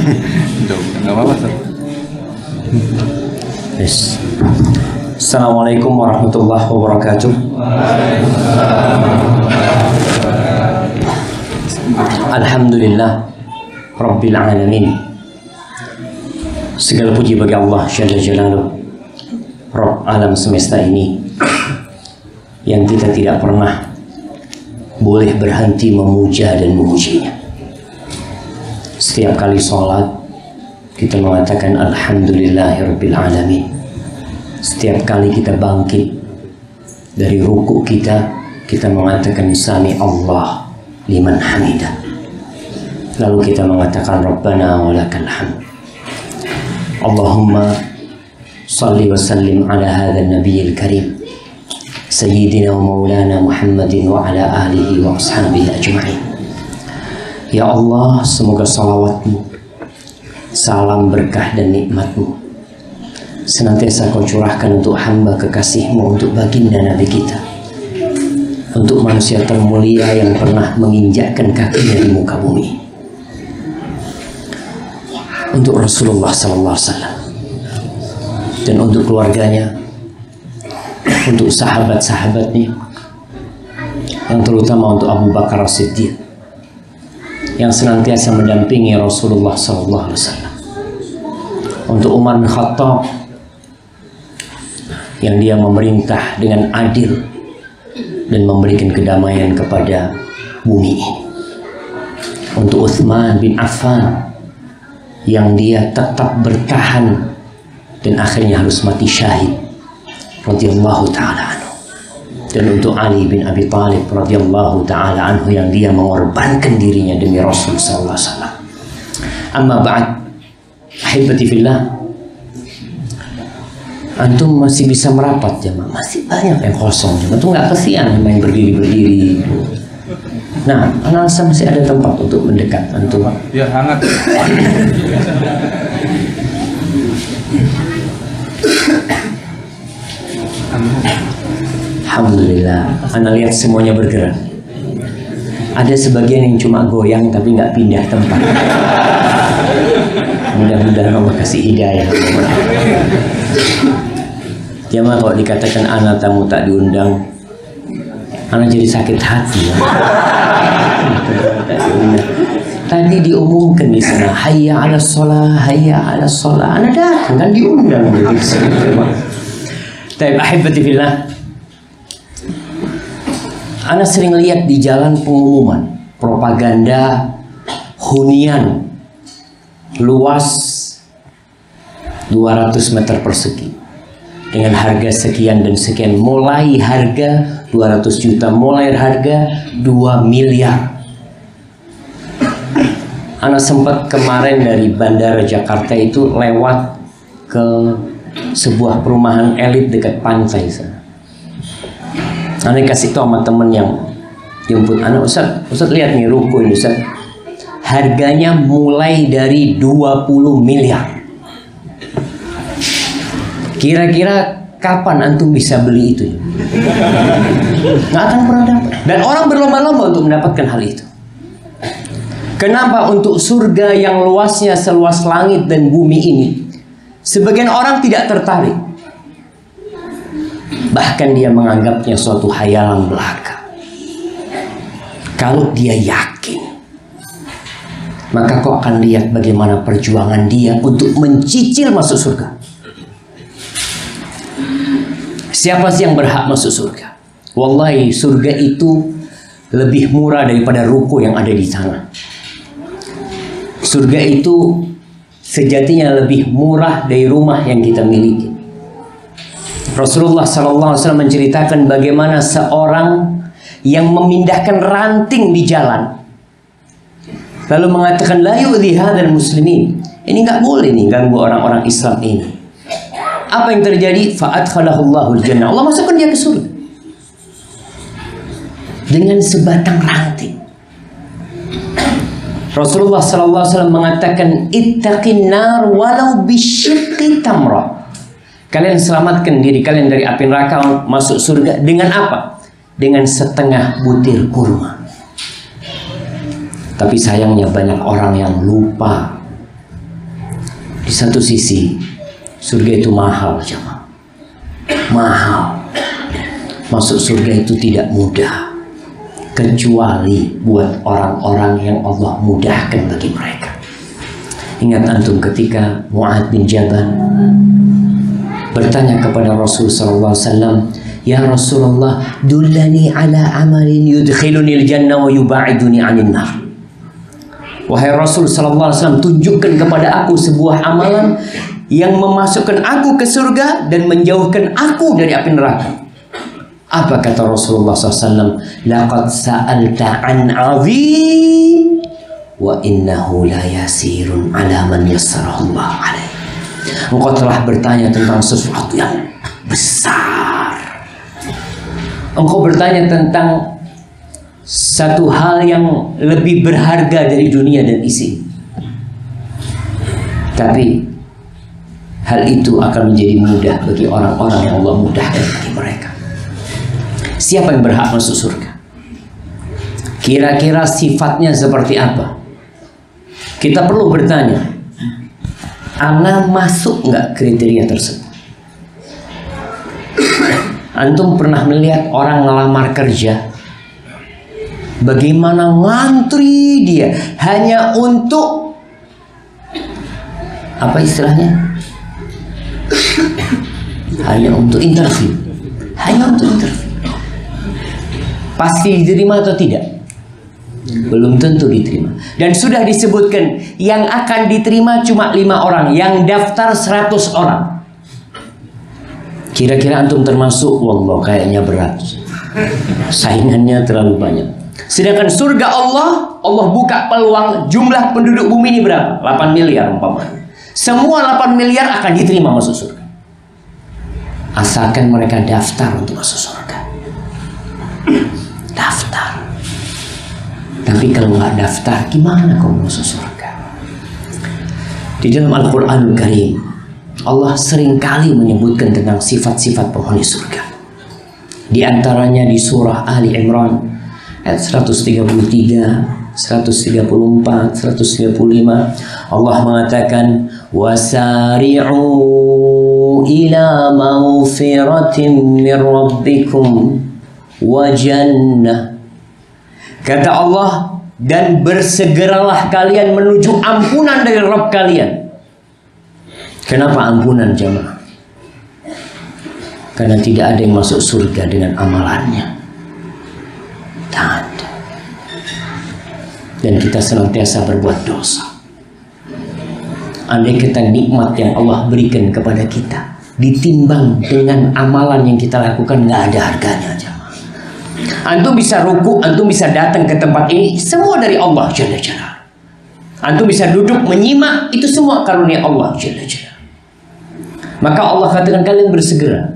Nggak apa-apa, Ustaz. Yes. Assalamualaikum warahmatullahi wabarakatuh. Alhamdulillah Rabbil Alamin. Segala puji bagi Allah Jalla Jalaluh, Rabb alam semesta ini, yang kita tidak pernah boleh berhenti memuja dan memujinya. Setiap kali sholat kita mengatakan Alhamdulillahirabbil alamin. Setiap kali kita bangkit dari ruku kita mengatakan Sami Allah liman hamidah. Lalu kita mengatakan Rabbana walakal hamd. Allahumma salli wa sallim ala hadzal nabiyil karim Sayyidina wa maulana Muhammadin wa ala alihi wa ashabihi ajma'in. Ya Allah, semoga salawatmu, salam berkah dan nikmatmu senantiasa kau curahkan untuk hamba kekasihmu, untuk baginda Nabi kita, untuk manusia termulia yang pernah menginjakkan kakinya di muka bumi, untuk Rasulullah SAW, dan untuk keluarganya, untuk sahabat-sahabatnya, yang terutama untuk Abu Bakar As-Siddiq yang senantiasa mendampingi Rasulullah SAW, untuk Umar bin Khattab yang dia memerintah dengan adil dan memberikan kedamaian kepada bumi ini, untuk Utsman bin Affan yang dia tetap bertahan dan akhirnya harus mati syahid radhiyallahu ta'ala anhu, dan untuk Ali bin Abi Thalib radhiyallahu ta'ala anhu yang dia mengorbankan dirinya demi Rasul sallallahu alaihi wasallam. Amma ba'd, ahibati fillah, antum masih bisa merapat jemaah, masih banyak yang kosong jemaah, tuh nggak kesian main berdiri-berdiri. Nah, analisa masih ada tempat untuk mendekat antum. Ya, hangat. Alhamdulillah, Anda lihat semuanya bergerak. Ada sebagian yang cuma goyang tapi nggak pindah tempat. Mudah-mudahan Allah kasih hidayah. Jamaah, kalau dikatakan anak tamu tak diundang, anak jadi sakit hati ya. Tadi diumumkan di sana, hayya 'alas shalah, hayya 'alas shalah. Anak datang kan diundang gitu. Tapi ahibati fillah, anak sering lihat di jalan pengumuman propaganda hunian luas 200 meter persegi dengan harga sekian dan sekian, mulai harga 200 juta, mulai harga 2 miliar. Anak sempat kemarin dari Bandara Jakarta itu lewat ke sebuah perumahan elit dekat pantai sana. Anak kasih tahu sama temen yang jemput anak, Ustaz lihat nih ruko ini Ustaz, harganya mulai dari 20 miliar. Kira-kira kapan antum bisa beli itu? Nggak akan pernah dapat. Dan orang berlomba-lomba untuk mendapatkan hal itu. Kenapa? Untuk surga yang luasnya seluas langit dan bumi ini, sebagian orang tidak tertarik. Bahkan dia menganggapnya suatu hayalan belaka. Kalau dia yakin, maka kau akan lihat bagaimana perjuangan dia untuk mencicil masuk surga. Siapa sih yang berhak masuk surga? Wallahi, surga itu lebih murah daripada ruko yang ada di sana. Surga itu sejatinya lebih murah dari rumah yang kita miliki. Rasulullah SAW menceritakan bagaimana seorang yang memindahkan ranting di jalan, lalu mengatakan la yu'dhi hadzal muslimin, ini nggak boleh nih ganggu orang-orang Islam ini. Apa yang terjadi? Fa'adkhalahullahu al-jannah, Allah masukkan dia ke surga dengan sebatang ranting. Rasulullah SAW mengatakan ittaqin nar walau bisyiqqi tamrah, kalian selamatkan diri kalian dari api neraka masuk surga dengan apa? Dengan setengah butir kurma. Tapi sayangnya banyak orang yang lupa Di satu sisi, surga itu mahal, jemaah. Mahal. Masuk surga itu tidak mudah, kecuali buat orang-orang yang Allah mudahkan bagi mereka. Ingat antum ketika Mu'adz bin Jabal bertanya kepada Rasul sallallahu alaihi wasallam, "Ya Rasulullah, dullani ala amalin yudkhilunil jannah wa yuba'iduni 'anil nar." Wahai Rasul sallallahu alaihi wasallam, tunjukkan kepada aku sebuah amalan yang memasukkan aku ke surga dan menjauhkan aku dari api neraka. Apa kata Rasulullah SAW? Laqad sa'alta an 'azim wa innahu la yasirun 'ala man yassarahullah 'alaihi. Engkau telah bertanya tentang sesuatu yang besar. Engkau bertanya tentang satu hal yang lebih berharga dari dunia dan isi. Tapi hal itu akan menjadi mudah bagi orang-orang yang Allah mudahkan bagi mereka. Siapa yang berhak masuk surga? Kira-kira sifatnya seperti apa? Kita perlu bertanya, ana masuk nggak kriteria tersebut? Antum pernah melihat orang ngelamar kerja, bagaimana ngantri dia hanya untuk apa istilahnya? Hanya untuk interview. Hanya untuk interview. Pasti diterima atau tidak? Belum tentu diterima. Dan sudah disebutkan yang akan diterima cuma 5 orang, yang daftar 100 orang. Kira-kira antum termasuk? Wallah kayaknya berat. Saingannya terlalu banyak. Sedangkan surga Allah buka peluang. Jumlah penduduk bumi ini berapa? 8 miliar umpamanya. Semua 8 miliar akan diterima masuk surga, asalkan mereka daftar untuk masuk surga. Daftar. Tapi kalau nggak daftar, gimana kau masuk surga? Di dalam Al-Quranul Karim, Allah seringkali menyebutkan tentang sifat-sifat penghuni surga. Di antaranya di surah Ali Imran ayat 133, 134, 135, Allah mengatakan, wasari'u ila maghfiratin min rabbikum wa jannah. Kata Allah, dan bersegeralah kalian menuju ampunan dari Rabb kalian. Kenapa ampunan, jemaah? Karena tidak ada yang masuk surga dengan amalannya. Tak ada. Dan kita senantiasa berbuat dosa. Andai kata nikmat yang Allah berikan kepada kita ditimbang dengan amalan yang kita lakukan, nggak ada harganya, jemaah. Antum bisa ruku, antum bisa datang ke tempat ini, semua dari Allah Jalla Jalla. Antum bisa duduk menyimak, itu semua karunia Allah Jalla Jalla. Maka Allah katakan kalian bersegera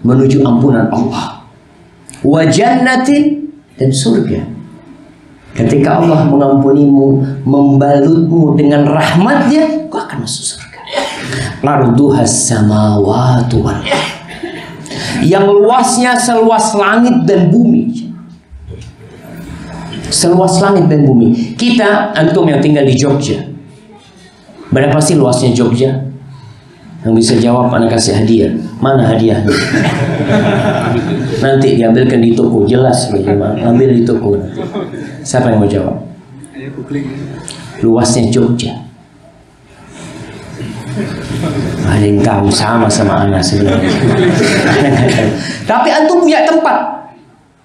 menuju ampunan Allah, wa jannatin, dan surga. Ketika Allah mengampunimu, membalutmu dengan rahmatnya, kau akan masuk surga. Larduhas samawati wal ardh, yang luasnya seluas langit dan bumi. Seluas langit dan bumi. Kita, antum yang tinggal di Jogja, berapa sih luasnya Jogja? Yang bisa jawab, anak kasih hadiah. Mana hadiahnya? Nanti diambilkan di toko, jelas bagaimana. Ambil di toko nanti. Siapa yang mau jawab? Luasnya Jogja. Ada yang tahu, sama anak sebenarnya. Tapi antum punya tempat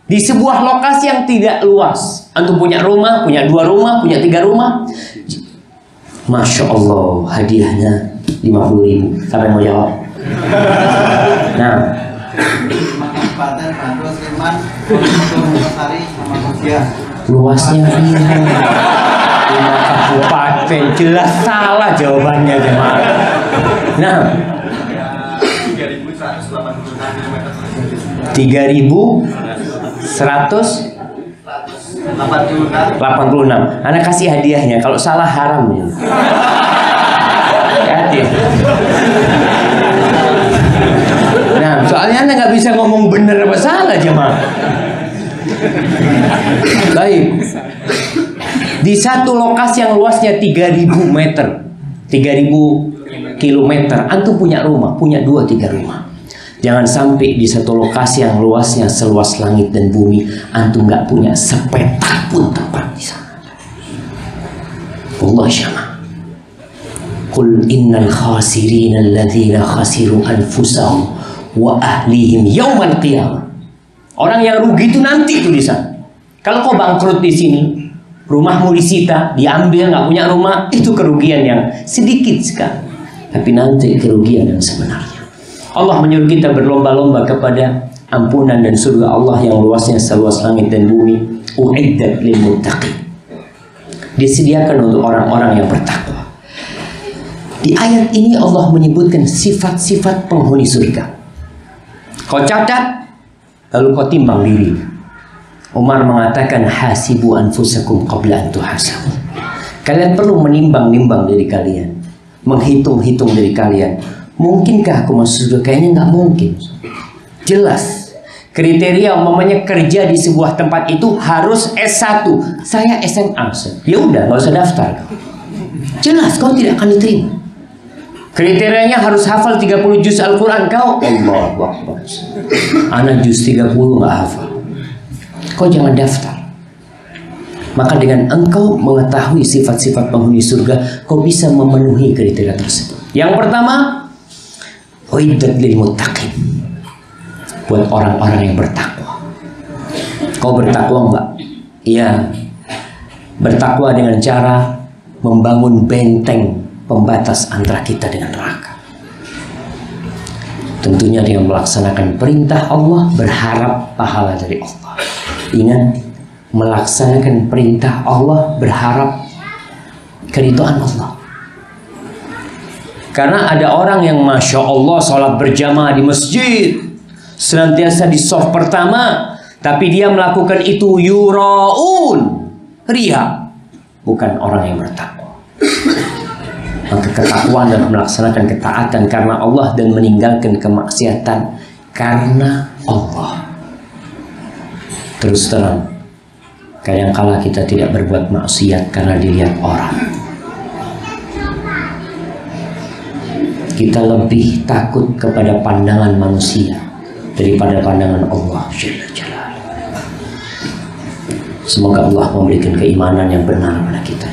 di sebuah lokasi yang tidak luas. Antum punya rumah, punya 2 rumah, punya 3 rumah. Masya Allah, hadiahnya 50.000. Siapa yang mau jawab? Nah, luasnya 5 kabupaten, jelas salah jawabannya, jemaah. Nah, 3.186. Anak kasih hadiahnya. Kalau salah haram ya. Nah, soalnya anda nggak bisa ngomong bener apa salah, jemaah. Baik. Di satu lokasi yang luasnya 3.000 meter, 3.000 kilometer antum punya rumah, punya 2-3 rumah. Jangan sampai di satu lokasi yang luasnya seluas langit dan bumi antum nggak punya sepetak pun tempat di sana. Allah syama. Qul innal khasirina alladzina khasiru anfusahum wa ahlihim yaumal qiyamah. Orang yang rugi itu nanti tuh di sana. Kalau kau bangkrut di sini, rumahmu disita, diambil, nggak punya rumah, itu kerugian yang sedikit sekali. Tapi nanti kerugian yang sebenarnya. Allah menyuruh kita berlomba-lomba kepada ampunan dan surga Allah yang luasnya seluas langit dan bumi. U'iddat lil muttaqin. Disediakan untuk orang-orang yang bertakwa. Di ayat ini Allah menyebutkan sifat-sifat penghuni surga. Kau catat, lalu kau timbang diri. Umar mengatakan hasibu anfusakum qabla an tuhasabu. Kalian perlu menimbang-nimbang diri kalian, menghitung-hitung diri kalian. Mungkinkah aku masuk surga? Kayaknya nggak mungkin. Jelas kriteria umpamanya kerja di sebuah tempat itu harus S1. Saya SMA. Ya udah, nggak usah daftar. Jelas kau tidak akan diterima. Kriterianya harus hafal 30 juz Al-Quran. Kau Allahu Akbar, anak juz 30 nggak hafal. Kau jangan daftar. Maka dengan engkau mengetahui sifat-sifat penghuni surga, kau bisa memenuhi kriteria tersebut. Yang pertama, uiddat lil muttaqin, buat orang-orang yang bertakwa. Kau bertakwa enggak? Iya. Bertakwa dengan cara membangun benteng pembatas antara kita dengan neraka. Tentunya dengan melaksanakan perintah Allah, berharap pahala dari Allah. Ingat, melaksanakan perintah Allah, berharap keridhaan Allah. Karena ada orang yang Masya Allah sholat berjamaah di masjid, senantiasa di shaf pertama, tapi dia melakukan itu yura'un, riya, bukan orang yang bertakwa. Maka ketakwaan dan melaksanakan ketaatan karena Allah dan meninggalkan kemaksiatan karena Allah. Terus terang, kadangkala kita tidak berbuat maksiat karena dilihat orang. Kita lebih takut kepada pandangan manusia daripada pandangan Allah Jalla Jalaluhu. Semoga Allah memberikan keimanan yang benar pada kita.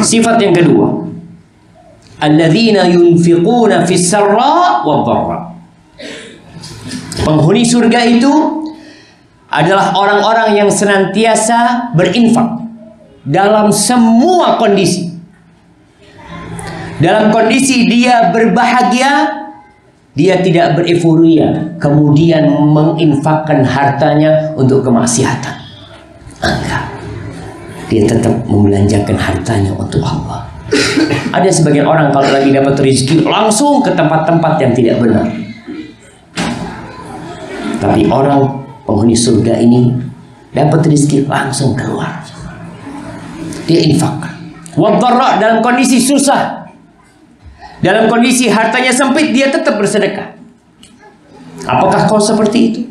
Sifat yang kedua, alladzina yunfiquna fis sarra wad dharra. Penghuni surga itu adalah orang-orang yang senantiasa berinfak dalam semua kondisi. Dalam kondisi dia berbahagia, dia tidak bereforia, kemudian menginfakkan hartanya untuk kemaksiatan. Enggak. Dia tetap membelanjakan hartanya untuk Allah. Ada sebagian orang kalau lagi dapat rezeki langsung ke tempat-tempat yang tidak benar. Tapi orang penghuni surga ini dapat rezeki langsung keluar. Dia infakkan. Wadharra, dalam kondisi susah, dalam kondisi hartanya sempit, dia tetap bersedekah. Apakah kau seperti itu?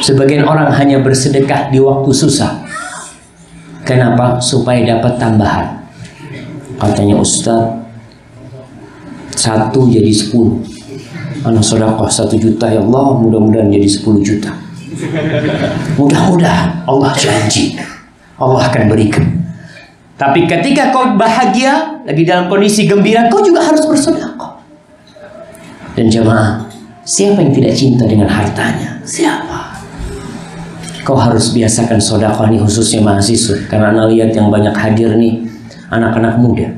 Sebagian orang hanya bersedekah di waktu susah. Kenapa? Supaya dapat tambahan. Katanya Ustaz, 1 jadi 10. Anak sedekah 1 juta, ya Allah, mudah-mudahan jadi 10 juta. Mudah-mudahan, Allah janji Allah akan berikan. Tapi ketika kau bahagia, lagi dalam kondisi gembira, kau juga harus bersedekah. Dan jemaah, siapa yang tidak cinta dengan hartanya? Siapa? Kau harus biasakan sedekah nih, khususnya mahasiswa. Karena anak lihat yang banyak hadir nih, anak-anak muda.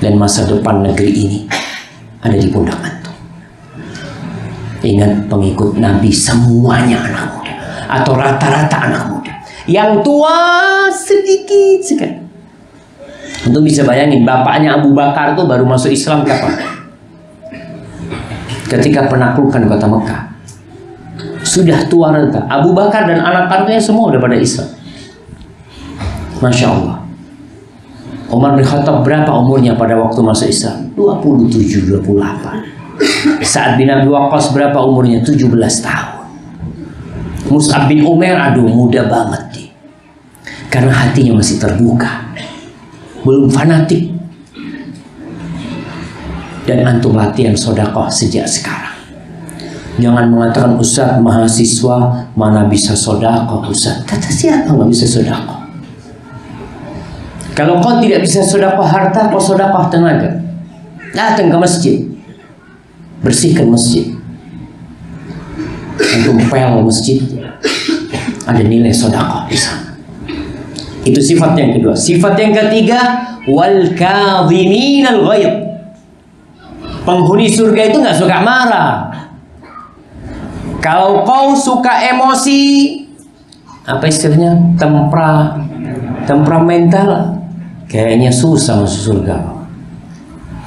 Dan masa depan negeri ini ada di pundak antum. Ingat, pengikut Nabi semuanya anak muda, atau rata-rata anak muda. Yang tua sedikit sekali. Untuk bisa bayangin, bapaknya Abu Bakar tuh baru masuk Islam kapan? Ketika penaklukan kota Mekah. Sudah tua renta. Abu Bakar dan anak-anaknya semua udah pada Islam. Masya Allah. Umar bin Khattab berapa umurnya pada waktu masuk Islam? 27, 28. Sa'ad bin Abi Waqqas berapa umurnya? 17 tahun. Mus'ab bin Umair, aduh muda banget nih. Karena hatinya masih terbuka, belum fanatik. Dan antum latihan sedekah sejak sekarang. Jangan mengatakan, Ustaz mahasiswa mana bisa sedekah Ustaz. Kata siapa nggak bisa sedekah? Kalau kau tidak bisa sedekah harta, kau sedekah tenaga. Datang ke masjid, bersihkan masjid. Antum pel masjid, ada nilai sedekah di sana. Itu sifat yang kedua. Sifat yang ketiga, wal kadhiminal ghaidh. Penghuni surga itu nggak suka marah. Kalau kau suka emosi, apa istilahnya, temperamental, kayaknya susah masuk surga.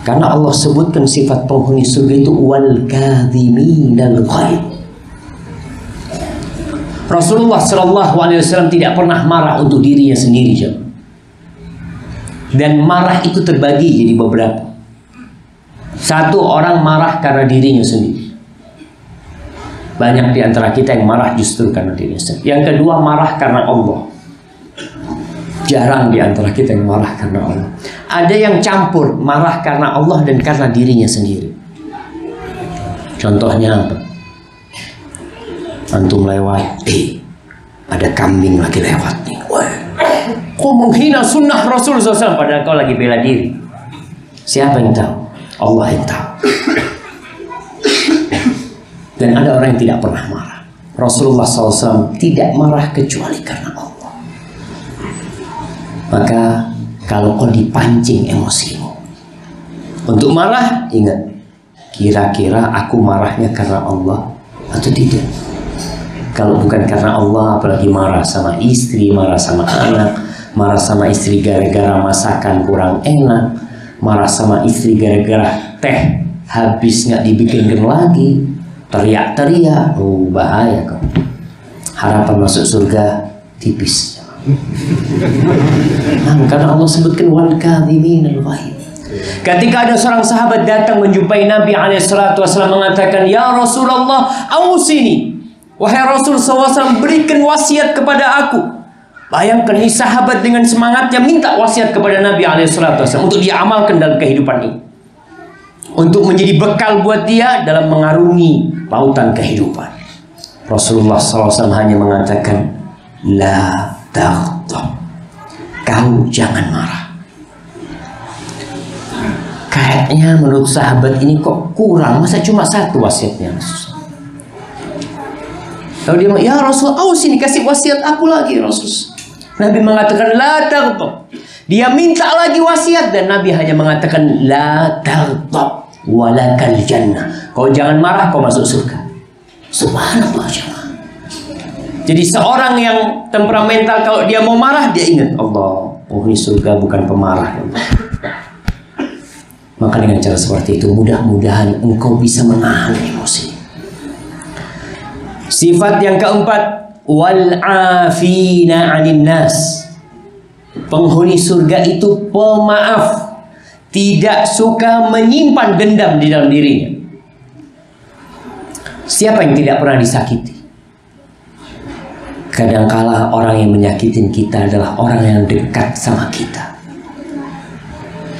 Karena Allah sebutkan sifat penghuni surga itu wal kadhiminal ghaidh. Rasulullah SAW tidak pernah marah untuk dirinya sendiri, dan marah itu terbagi jadi beberapa. Satu, orang marah karena dirinya sendiri. Banyak di antara kita yang marah justru karena dirinya sendiri. Yang kedua, marah karena Allah. Jarang di antara kita yang marah karena Allah. Ada yang campur, marah karena Allah dan karena dirinya sendiri. Contohnya apa? Antum lewat, ada kambing lagi lewat nih. Wah, kok menghina sunnah Rasul SAW, padahal kau lagi bela diri. Siapa yang tahu? Allah yang tahu. Dan ada orang yang tidak pernah marah. Rasulullah SAW tidak marah kecuali karena Allah. Maka kalau kau dipancing emosimu untuk marah, ingat, kira-kira aku marahnya karena Allah atau tidak? Kalau bukan karena Allah, apalagi marah sama istri, marah sama anak, marah sama istri gara-gara masakan kurang enak, marah sama istri gara-gara teh habis nggak dibikinkan lagi, teriak-teriak, bahaya kok. Harapan masuk surga tipis. Karena Allah sebutkan wal kadhiminal ghaidh. Ketika ada seorang sahabat datang menjumpai Nabi SAW mengatakan, ya Rasulullah, ausini. Wahai Rasul SAW, berikan wasiat kepada aku. Bayangkan nih sahabat dengan semangatnya minta wasiat kepada Nabi SAW untuk dia amalkan dalam kehidupan ini, untuk menjadi bekal buat dia dalam mengarungi lautan kehidupan. Rasulullah SAW hanya mengatakan, la taghdab, kau jangan marah. Kayaknya menurut sahabat ini kok kurang, masa cuma satu wasiatnya Rasul. Lalu dia mengatakan, ya Rasul, sini kasih wasiat aku lagi Rasul. Nabi mengatakan, la taghdab. Dia minta lagi wasiat dan Nabi hanya mengatakan, la taghdab walakal jannah. Kau jangan marah, kau masuk surga. Subhanallah. Jadi seorang yang temperamental, kalau dia mau marah, dia ingat Allah, penghuni surga bukan pemarah. Maka dengan cara seperti itu, mudah-mudahan engkau bisa menahan emosi. Sifat yang keempat, wal afina 'anil nas. Penghuni surga itu pemaaf, tidak suka menyimpan dendam di dalam dirinya. Siapa yang tidak pernah disakiti? Kadangkala orang yang menyakitin kita adalah orang yang dekat sama kita.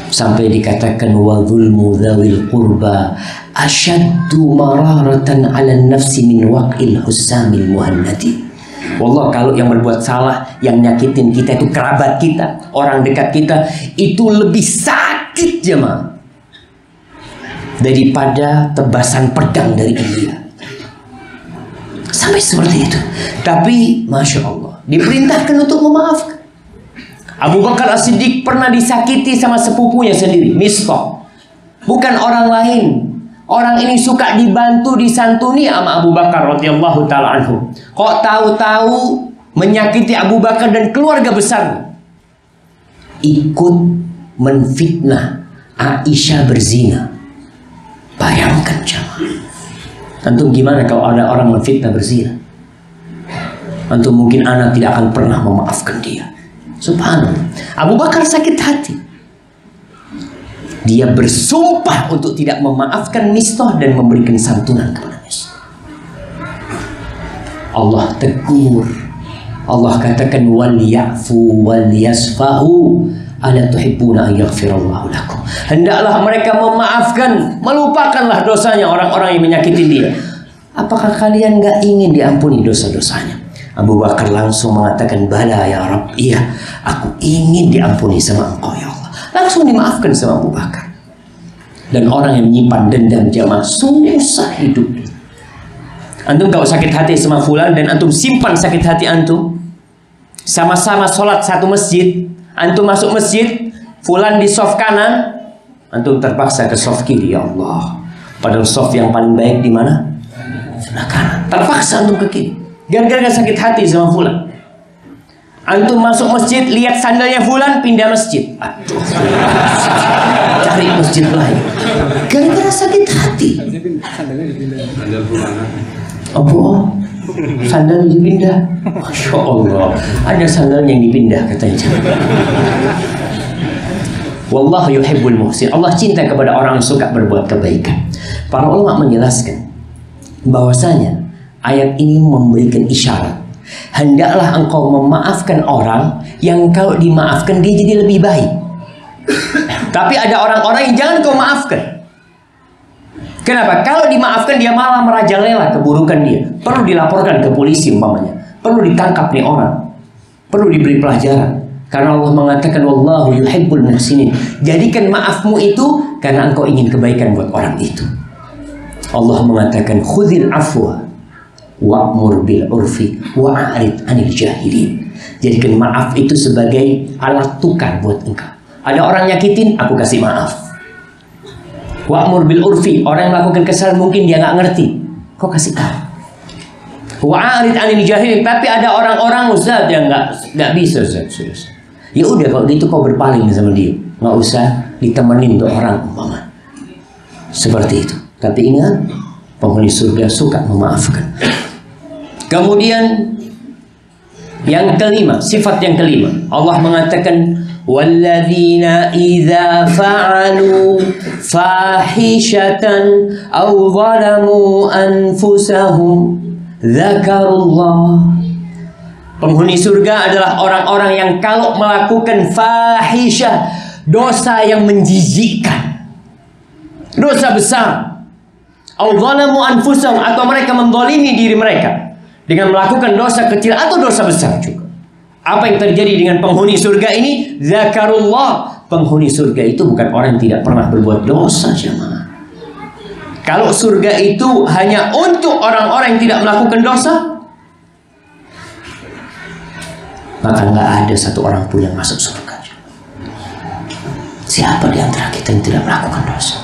Sampai dikatakan wa dzulmu dzawil qurba asyaddu mararatan 'ala nafsi min waqil husamil muhannadi. Wallah, kalau yang berbuat salah, yang nyakitin kita itu kerabat kita, orang dekat kita, itu lebih sakit jemaah daripada tebasan pedang dari India. Sampai seperti itu. Tapi Masya Allah, diperintahkan untuk memaafkan. Abu Bakar As-Siddiq pernah disakiti sama sepupunya sendiri, Mistah. Bukan orang lain. Orang ini suka dibantu, disantuni sama Abu Bakar radhiyallahu ta'ala anhu. Kok tahu-tahu menyakiti Abu Bakar dan keluarga besar. Ikut menfitnah Aisyah berzina. Bayangkan jemaah. Antum gimana kalau ada orang menfitnah berzina? Antum mungkin anak tidak akan pernah memaafkan dia. Subhanallah. Abu Bakar sakit hati. Dia bersumpah untuk tidak memaafkan Mistah dan memberikan santunan kepada Mistah. Allah tegur. Allah katakan wal ya'fu wal yasfahu Ala tuhibbuna an yaghfirallahu lakum. Hendaklah mereka memaafkan, melupakanlah dosanya orang-orang yang menyakitin dia. Apakah kalian gak ingin diampuni dosa-dosanya? Abu Bakar langsung mengatakan, bala ya Rabb, iya, aku ingin diampuni sama Engkau ya Allah. Langsung dimaafkan sama Abu Bakar. Dan orang yang menyimpan dendam jamaah susah hidup. Antum kalau sakit hati sama fulan dan antum simpan sakit hati antum, sama-sama sholat satu masjid, antum masuk masjid, fulan di soft kanan, antum terpaksa ke soft kiri, ya Allah. Padahal soft yang paling baik di mana? Sebelah kanan. Terpaksa antum ke kiri. Gara-gara sakit hati sama fulan. Antum masuk masjid, lihat sandalnya fulan, pindah masjid. Aduh. Cari masjid lain. Gara-gara sakit hati. Apa? Sandal dipindah. Masya Allah. Ada sandal yang dipindah katanya. Wallahu yuhibbul muhsin. Allah cinta kepada orang yang suka berbuat kebaikan. Para ulama menjelaskan bahwasanya ayat ini memberikan isyarat. Hendaklah engkau memaafkan orang yang kalau dimaafkan dia jadi lebih baik. Tapi ada orang-orang yang jangan kau maafkan. Kenapa? Kalau dimaafkan dia malah merajalela keburukan dia. Perlu dilaporkan ke polisi umpamanya. Perlu ditangkap nih orang. Perlu diberi pelajaran. Karena Allah mengatakan wallahu yuhibbul muhsinin. Jadikan maafmu itu karena engkau ingin kebaikan buat orang itu. Allah mengatakan khudzil afwa wa'mur bil urfi wa'arid 'anil jahilin. Jadikan maaf itu sebagai alat tukar buat engkau. Ada orang nyakitin, aku kasih maaf. Wa'mur bil urfi, orang yang melakukan kesalahan mungkin dia nggak ngerti, kau kasih tahu. Wa'arid 'anil jahilin, tapi ada orang-orang Ustaz yang nggak bisa Ustaz. Ya udah kalau gitu kau berpaling sama dia, nggak usah ditemenin tuh orang umpama. Seperti itu. Tapi ingat, penghuni surga suka memaafkan. Kemudian yang kelima, sifat yang kelima, Allah mengatakan walladzina idza fa'alu fahishatan aw zalamu anfusahum dzakarullah. Penghuni surga adalah orang-orang yang kalau melakukan fahisyah, dosa yang menjijikkan, dosa besar, aw zalamu anfusahum, atau mereka menzalimi diri mereka dengan melakukan dosa kecil atau dosa besar juga. Apa yang terjadi dengan penghuni surga ini? Zakarullah. Penghuni surga itu bukan orang yang tidak pernah berbuat dosa, jemaah. Kalau surga itu hanya untuk orang-orang yang tidak melakukan dosa, maka nggak ada satu orang pun yang masuk surga. Siapa di antara kita yang tidak melakukan dosa?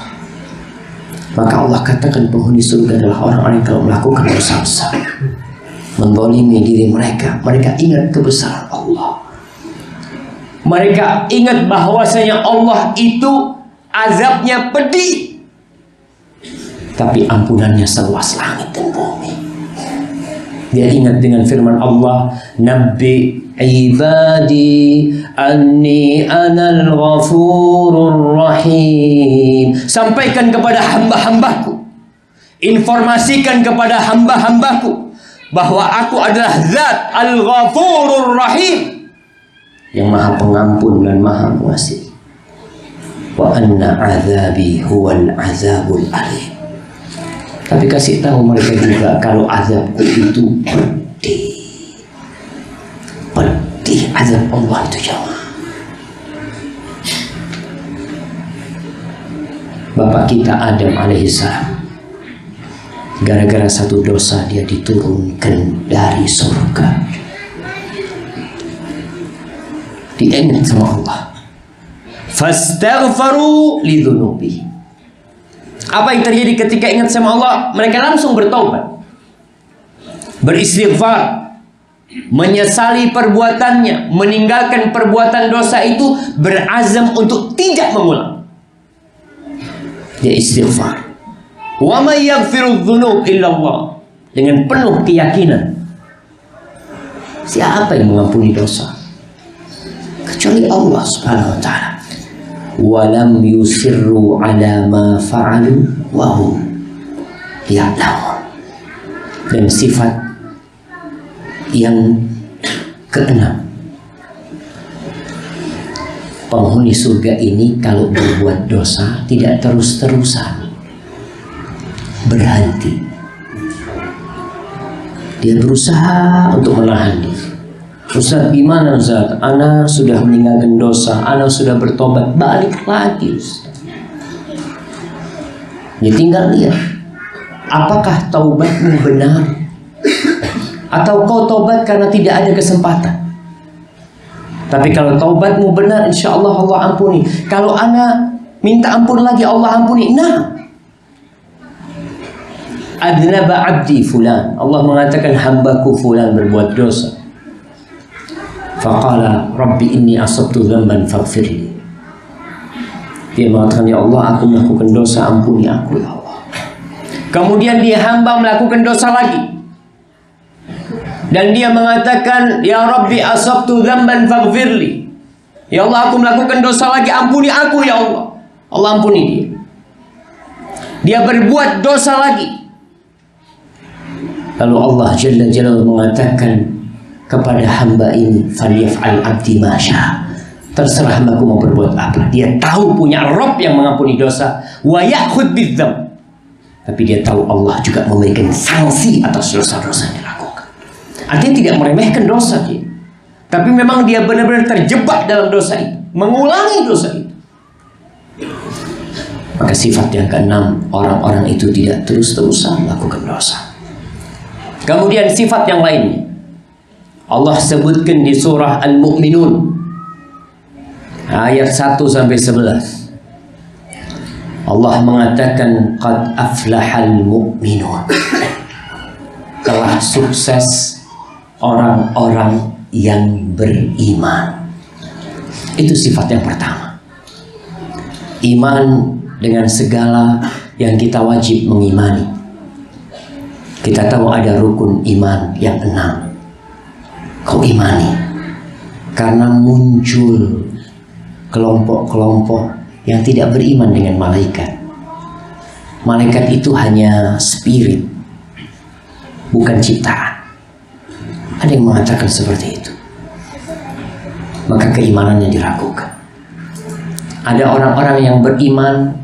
Maka Allah katakan penghuni surga adalah orang-orang yang kalau melakukan dosa besar, menzalimi diri mereka, mereka ingat kebesaran Allah. Mereka ingat bahwasanya Allah itu azabnya pedih, tapi ampunannya seluas langit dan bumi. Dia ingat dengan firman Allah, Nabbi ibadi anni anal ghafurur rahim. Sampaikan kepada hamba-hambaku, informasikan kepada hamba-hambaku bahwa aku adalah Zat Al-Ghafurur Rahim, yang Maha Pengampun dan Maha Pengasih. Wa anna azabi huwal azabul alim. Tapi kasih tahu mereka juga kalau azabku itu pedih. Pedih azab Allah itu, jemaah. Bapak kita Adam alaihissalam, gara-gara satu dosa dia diturunkan dari surga. Diingat sama Allah. Fastaghfaru lidzunubi. Apa yang terjadi ketika ingat sama Allah? Mereka langsung bertaubat, beristighfar, menyesali perbuatannya, meninggalkan perbuatan dosa itu, berazam untuk tidak mengulang. Dia istighfar. Wa may yaghfiru dzunub illa Allah, dengan penuh keyakinan siapa yang mengampuni dosa kecuali Allah Subhanahu wa taala. Wa lam yusirru ala ma fa'alu wa hum ya'lamun. Dan sifat yang keenam, penghuni surga ini kalau berbuat dosa tidak terus-terusan, berhenti. Dia berusaha untuk menahan diri. Ustaz, gimana Ustaz? Ana sudah meninggalkan dosa, ana sudah bertobat, balik lagi Ustaz. Ya tinggal lihat, apakah taubatmu benar? Atau kau taubat karena tidak ada kesempatan? Tapi kalau taubatmu benar, insya Allah Allah ampuni. Kalau ana minta ampun lagi, Allah ampuni. Nah, adnaba abdi fulan, Allah mengatakan hambaku fulan berbuat dosa. Faqala rabbi inni asabtu dzamban faghfirli. Dia mengatakan, ya Allah, aku melakukan dosa, ampuni aku ya Allah. Kemudian dia hamba melakukan dosa lagi, dan dia mengatakan, ya Rabbi asabtu dzamban faghfirli. Ya Allah, aku melakukan dosa lagi, ampuni aku ya Allah. Allah ampuni dia. Dia berbuat dosa lagi. Lalu Allah Jalla Jalaluhu mengatakan kepada hamba ini, falyaf'al abdi ma syaa. Terserah hambaku mau berbuat apa. Dia tahu punya Rabb yang mengampuni dosa, wa ya'khudh bidzam. Tapi dia tahu Allah juga memberikan sanksi atas dosa-dosa yang dilakukan. Artinya tidak meremehkan dosa dia, tapi memang dia benar-benar terjebak dalam dosa itu, mengulangi dosa itu. Maka sifat yang keenam, orang-orang itu tidak terus-terusan melakukan dosa. Kemudian sifat yang lainnya Allah sebutkan di surah Al-Mu'minun ayat 1-11. Allah mengatakan qad aflahal mu'minun, telah sukses orang-orang yang beriman. Itu sifat yang pertama. Iman dengan segala yang kita wajib mengimani. Kita tahu ada rukun iman yang 6. Kau imani, karena muncul kelompok-kelompok yang tidak beriman dengan malaikat. Malaikat itu hanya spirit, bukan ciptaan. Ada yang mengatakan seperti itu. Maka keimanannya diragukan. Ada orang-orang yang beriman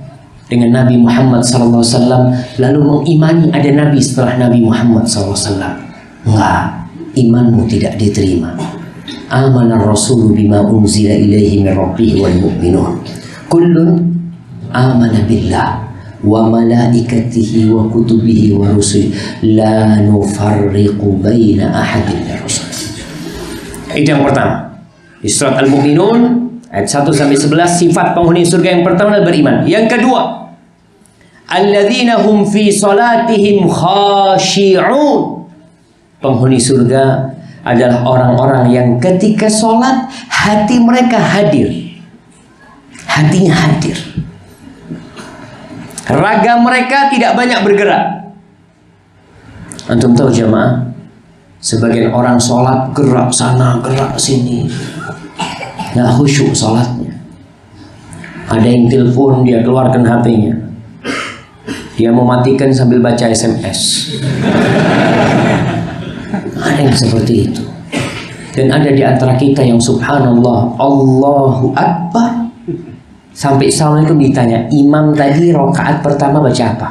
dengan Nabi Muhammad SAW, lalu mengimani ada Nabi setelah Nabi Muhammad SAW. Enggak, imanmu tidak diterima. Amana Rasul bima unzila ilaihi min rabbih wal mu'minun kullun amana billah wa malaikatihi wa kutubihi wa rusulihi la nufarriqu baina ahadin min rusul. Itu yang pertama. Di surat Al-Mu'minun ayat 1-11, sifat penghuni surga yang pertama adalah beriman. Yang kedua, alladzina hum fi salatihim khashi'un. Penghuni surga adalah orang-orang yang ketika sholat hati mereka hadir. Hatinya hadir. Raga mereka tidak banyak bergerak. Antum tahu jamaah, sebagian orang sholat gerak sana, gerak sini, nggak khusyuk sholatnya. Ada yang telepon, dia keluarkan HP-nya, dia mau matikan sambil baca SMS. Ada yang seperti itu. Dan ada di antara kita yang subhanallah, Allahu Akbar, sampai assalamualaikum ditanya, imam tadi rakaat pertama baca apa?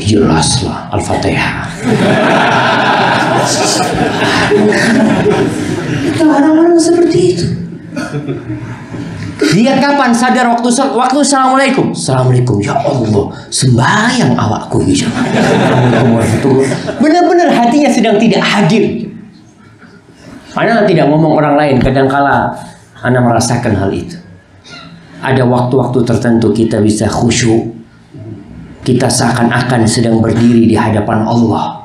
Jelaslah Al-Fatihah. Itu orang-orang seperti itu. Dia kapan sadar waktu assalamualaikum? Assalamualaikum, ya Allah, sembahyang awakku ya. Benar-benar hatinya sedang tidak hadir. Ana tidak ngomong orang lain, kadangkala Ana merasakan hal itu. Ada waktu-waktu tertentu kita bisa khusyuk. Kita seakan-akan sedang berdiri di hadapan Allah.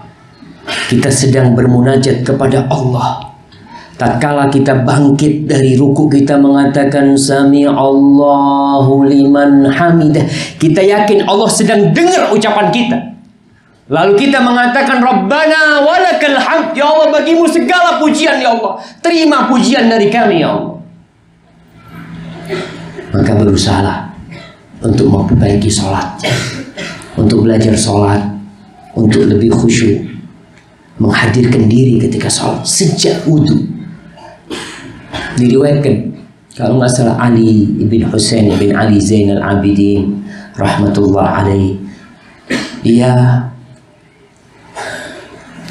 Kita sedang bermunajat kepada Allah. Tatkala kita bangkit dari ruku, kita mengatakan Sami Allahu liman hamidah. Kita yakin Allah sedang dengar ucapan kita. Lalu kita mengatakan Rabbana walakal hamd. Ya Allah, bagimu segala pujian ya Allah. Terima pujian dari kami ya Allah. Maka berusahalah untuk memperbaiki sholat, untuk belajar sholat, untuk lebih khusyuk, menghadirkan diri ketika sholat sejak wudhu. Diriwayatkan kalau nggak salah Ali ibn Husain ibn Ali Zainal Abidin rahmatullah alaih, dia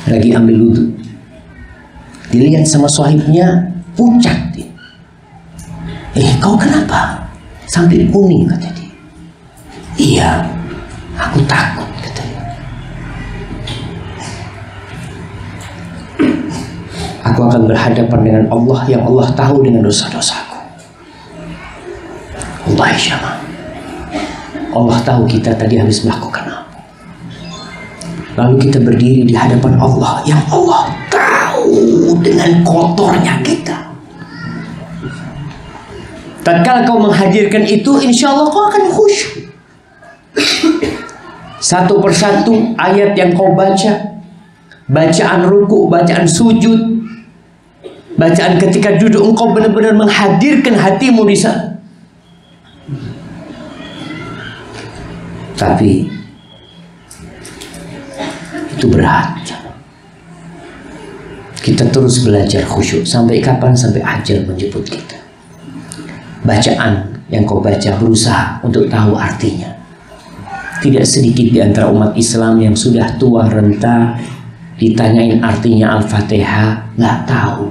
lagi ambil wudhu, dilihat sama sahibnya pucat dia. Kau kenapa sampai kuning, kata dia. Iya, aku takut, katanya. Aku akan berhadapan dengan Allah yang Allah tahu dengan dosa-dosaku. Allah syama. Allah tahu kita tadi habis melakukan apa. Lalu kita berdiri di hadapan Allah yang Allah tahu dengan kotornya kita. Tatkala kau menghadirkan itu, insya Allah kau akan khusyuk. Satu persatu ayat yang kau baca, bacaan ruku, bacaan sujud, bacaan ketika duduk, engkau benar-benar menghadirkan hatimu di sana. Tapi itu berat. Kita terus belajar khusyuk. Sampai kapan? Sampai ajal menjemput kita. Bacaan yang kau baca berusaha untuk tahu artinya. Tidak sedikit di antara umat Islam yang sudah tua renta ditanyain artinya Al-Fatihah nggak tahu.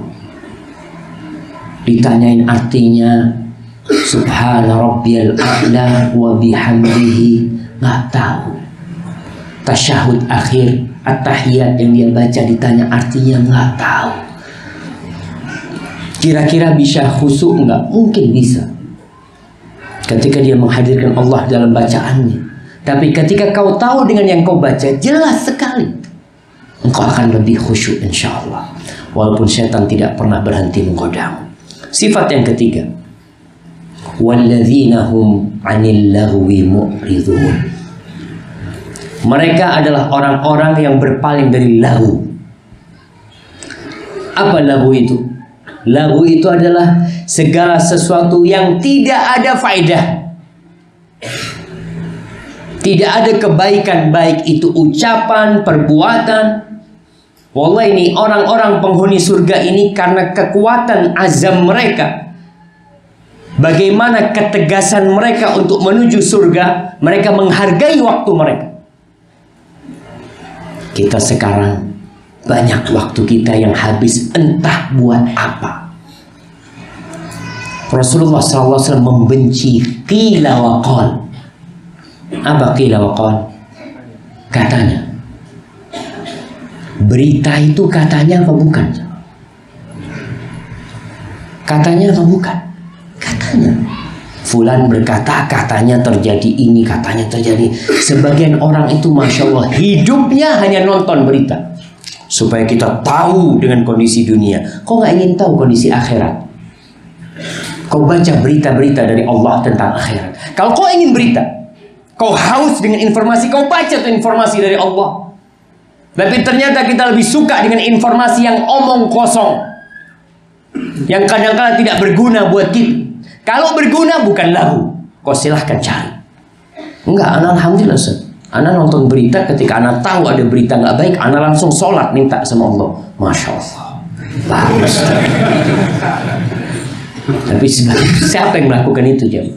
Ditanyain artinya Subhana Rabbiyal A'la wa bihamdihi nggak tahu. Tasyahud akhir at-tahiyat yang dia baca ditanya artinya nggak tahu. Kira-kira bisa khusyuk nggak? Mungkin bisa ketika dia menghadirkan Allah dalam bacaannya. Tapi ketika kau tahu dengan yang kau baca jelas sekali, engkau akan lebih khusyuk insya Allah. Walaupun syaitan tidak pernah berhenti menggodamu. Sifat yang ketiga, walladzina hum 'anil lagwi mu'ridun. Mereka adalah orang-orang yang berpaling dari lagu. Apa lagu itu? Lagu itu adalah segala sesuatu yang tidak ada faedah. Tidak ada kebaikan, baik itu ucapan, perbuatan. Wallah, ini orang-orang penghuni surga ini karena kekuatan azam mereka, bagaimana ketegasan mereka untuk menuju surga, mereka menghargai waktu mereka. Kita sekarang banyak waktu kita yang habis entah buat apa. Rasulullah SAW membenci qila wa qal. Apa qila wa qal? Katanya. Berita itu katanya apa bukan? Katanya atau bukan? Katanya. Fulan berkata, katanya terjadi ini, katanya terjadi. Sebagian orang itu Masya Allah hidupnya hanya nonton berita supaya kita tahu dengan kondisi dunia. Kau nggak ingin tahu kondisi akhirat? Kau baca berita-berita dari Allah tentang akhirat. Kalau kau ingin berita, kau haus dengan informasi, kau baca tuh informasi dari Allah. Tapi ternyata kita lebih suka dengan informasi yang omong kosong, yang kadang-kadang tidak berguna buat kita. Kalau berguna bukan lagu, kau silahkan cari. Enggak, anak alhamdulillah Ustaz. Anak nonton berita, ketika anak tahu ada berita nggak baik, anak langsung sholat minta sama Allah. Masya Allah, bagus. Tapi siapa yang melakukan itu jam?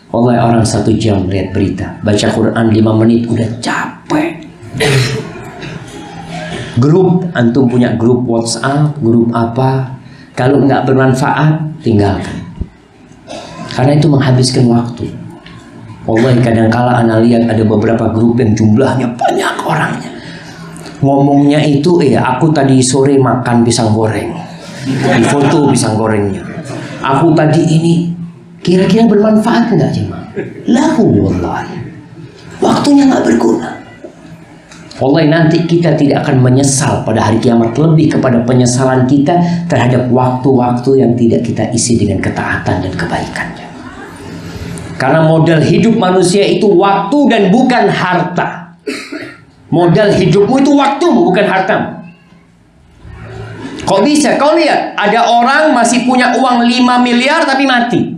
Allah, orang 1 jam lihat berita, baca Quran 5 menit udah capek. Grup, antum punya grup WhatsApp, grup apa? Kalau nggak bermanfaat, tinggalkan. Karena itu menghabiskan waktu. Wallahi kadang-kala ana lihat ada beberapa grup yang jumlahnya banyak orangnya. Ngomongnya itu, aku tadi sore makan pisang goreng. Di foto pisang gorengnya. Aku tadi ini, kira-kira bermanfaat nggak jemaah? Lahu wallahi. Waktunya nggak berguna. Wallahi nanti kita tidak akan menyesal pada hari kiamat, lebih kepada penyesalan kita terhadap waktu-waktu yang tidak kita isi dengan ketaatan dan kebaikannya. Karena modal hidup manusia itu waktu dan bukan harta. Modal hidupmu itu waktu, bukan harta. Kok bisa? Kau lihat, ada orang masih punya uang 5 miliar tapi mati.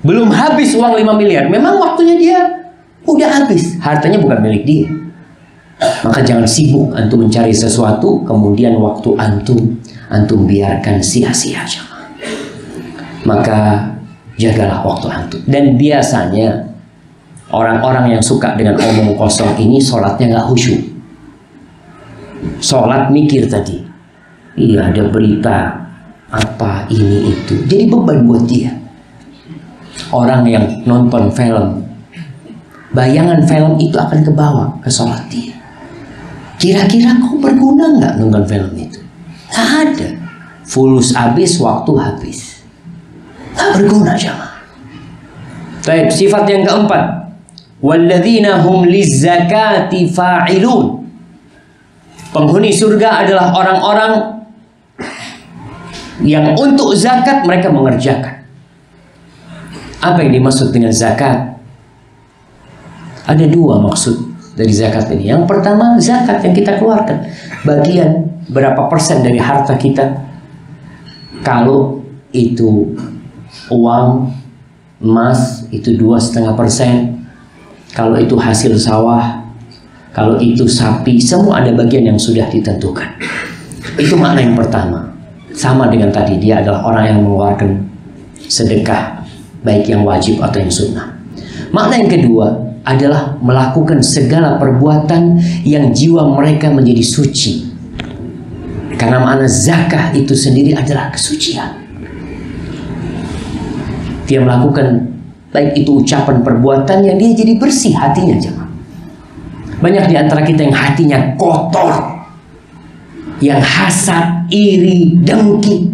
Belum habis uang 5 miliar. Memang waktunya dia udah habis. Hartanya bukan milik dia. Maka jangan sibuk antum mencari sesuatu, kemudian waktu antum biarkan sia-sia. maka jagalah waktu antum. Dan biasanya orang-orang yang suka dengan omong kosong ini sholatnya nggak khusyuk. Sholat mikir tadi, iya ada berita apa ini itu, jadi beban buat dia. Orang yang nonton film, bayangan film itu akan kebawa ke sholat dia. Kira-kira kau berguna nggak nonton film itu? Nggak ada. Fulus habis, waktu habis. Nggak berguna jamaah. Baik, sifat yang keempat, walladzina hum lizzakati fa'ilun. Penghuni surga adalah orang-orang yang untuk zakat mereka mengerjakan. Apa yang dimaksud dengan zakat? Ada dua maksud dari zakat ini. Yang pertama, zakat yang kita keluarkan, bagian berapa persen dari harta kita. Kalau itu uang, emas, itu 2,5%. Kalau itu hasil sawah, kalau itu sapi, semua ada bagian yang sudah ditentukan. Itu makna yang pertama. Sama dengan tadi, dia adalah orang yang mengeluarkan sedekah, baik yang wajib atau yang sunnah. Makna yang kedua adalah melakukan segala perbuatan yang jiwa mereka menjadi suci. Karena makna zakah itu sendiri adalah kesucian. Dia melakukan baik itu ucapan perbuatan yang dia jadi bersih hatinya, jemaah. Banyak di antara kita yang hatinya kotor, yang hasad, iri, dengki.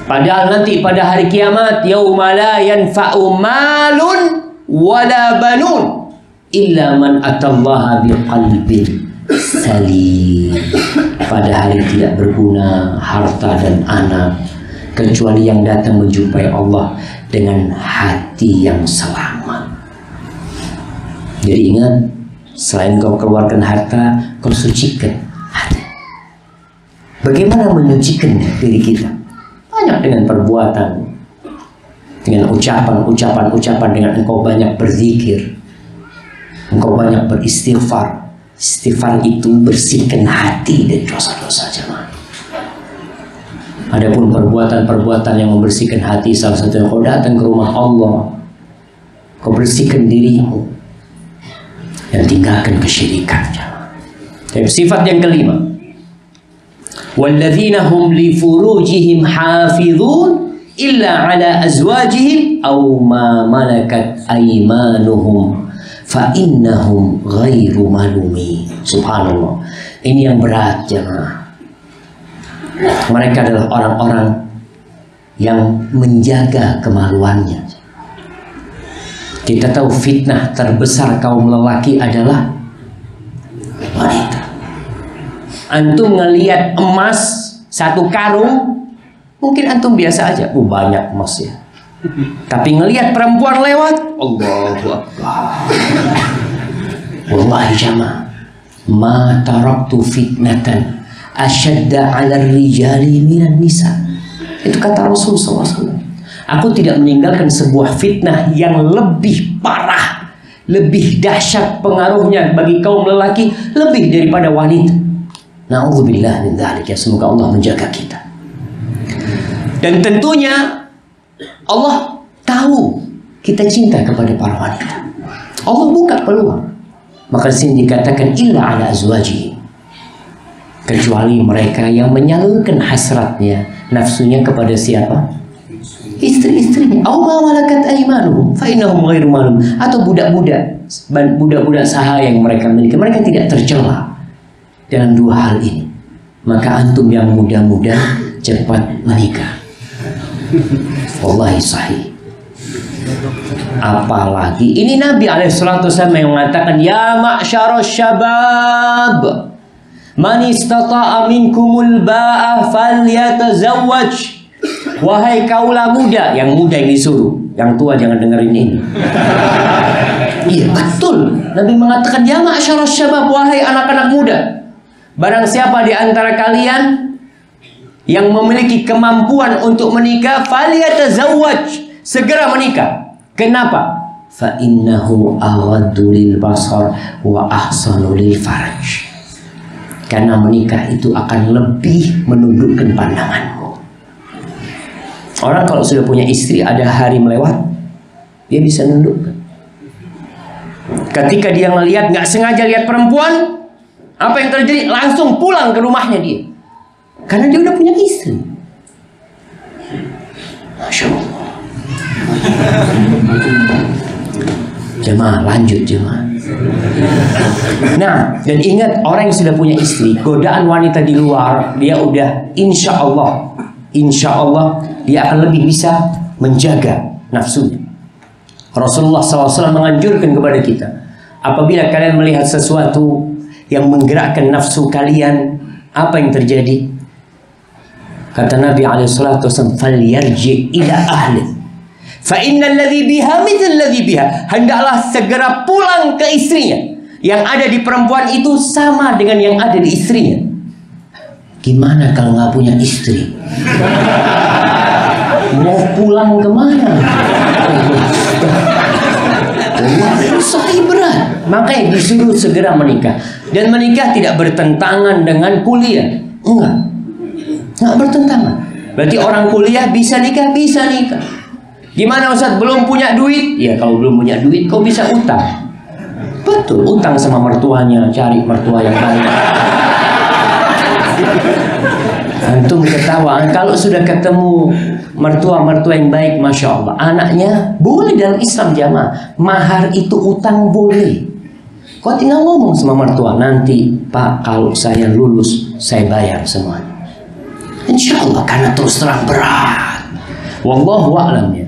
Padahal nanti pada hari kiamat, yauma la yanfa'u malun wala banun illa man atallaha biqalbin salim. Pada hari tidak berguna harta dan anak kecuali yang datang menjumpai Allah dengan hati yang selamat. Jadi ingat, selain kau keluarkan harta, kau sucikan hati. Bagaimana menyucikan diri kita? Banyak dengan perbuatan, dengan ucapan, dengan engkau banyak berzikir, engkau banyak beristighfar. Istighfar itu bersihkan hati dari dosa-dosa, jemaah. Adapun perbuatan-perbuatan yang membersihkan hati, salah satunya kau datang ke rumah Allah, kau bersihkan dirimu dan tinggalkan kesyirikan, jemaah. Dan sifat yang kelima, walladzina hum li furujihim hafizun illa ala azwajihim aw ma malakat aymanuhum fa innahum ghairu malumi. Subhanallah. Ini yang berat, jemaah. Mereka adalah orang-orang yang menjaga kemaluannya. Kita tahu fitnah terbesar kaum lelaki adalah wanita. Antum ngelihat emas satu karung, mungkin antum biasa aja, banyak emas ya. Tapi ngelihat perempuan lewat, Allahu Akbar. Wallahi jamaah, ma taraktu fitnatan asyadda 'ala rijali minan nisa. Itu kata Rasul SAW. Aku tidak meninggalkan sebuah fitnah yang lebih parah, lebih dahsyat pengaruhnya bagi kaum lelaki lebih daripada wanita. Na'udzubillah min dzalik. Semoga Allah menjaga kita. Dan tentunya Allah tahu kita cinta kepada para wanita. Allah buka peluang. Maka di sini dikatakan illa ala azwaji, kecuali mereka yang menyalurkan hasratnya, nafsunya kepada siapa? Istri-istrinya. Aw ma malakat aymanuhum fa innahum ghairu malum. Atau budak-budak sahaya yang mereka miliki, mereka tidak tercela dalam dua hal ini. Maka antum yang muda-muda cepat menikah. Wallahi sahih. Apalagi ini Nabi alaihissalatu wassalam yang mengatakan, ya ma'syarus syabab, man istata'a minkumul ba'a falyatazawwaj. Wahai kaulah muda, yang muda yang disuruh, yang tua jangan dengerin ini. Iya betul. Nabi mengatakan, ya ma'syarus syabab, wahai anak-anak muda, barang siapa di antara kalian yang memiliki kemampuan untuk menikah, falyatazawwaj, segera menikah. Kenapa? Fa innahu aghaddu lil basar wa ahsanu lil faraj. Karena menikah itu akan lebih menundukkan pandanganmu. Orang kalau sudah punya istri, ada hari melewat, dia bisa nundukkan. Ketika dia ngelihat, nggak sengaja lihat perempuan, apa yang terjadi? Langsung pulang ke rumahnya dia, karena dia udah punya istri. Masya Allah. Jemaah, lanjut jemaah. Nah, dan ingat, orang yang sudah punya istri, godaan wanita di luar, dia udah insya Allah dia akan lebih bisa menjaga nafsunya. Rasulullah SAW menganjurkan kepada kita, apabila kalian melihat sesuatu yang menggerakkan nafsu kalian, apa yang terjadi? Kata Nabi SAW, "Falyarji ila ahli, fa innal ladzi biha mithlu alladzi biha." Hendaklah segera pulang ke istrinya. Yang ada di perempuan itu sama dengan yang ada di istrinya. Gimana kalau nggak punya istri? Mau pulang kemana? Susah, berat. Makanya disuruh segera menikah. Dan menikah tidak bertentangan dengan kuliah. Nggak bertentangan. Berarti orang kuliah bisa nikah, bisa nikah. Gimana Ustaz? Belum punya duit? Ya kalau belum punya duit, kau bisa utang. Betul, utang sama mertuanya, cari mertua yang baik. Antum ketawa. Kalau sudah ketemu mertua yang baik, Masya Allah, anaknya boleh dalam Islam jamaah. Mahar itu utang boleh. Kau tinggal ngomong sama mertua, nanti Pak kalau saya lulus saya bayar semuanya. Insya Allah, karena terus terang berat. Wallahu a'lam ya.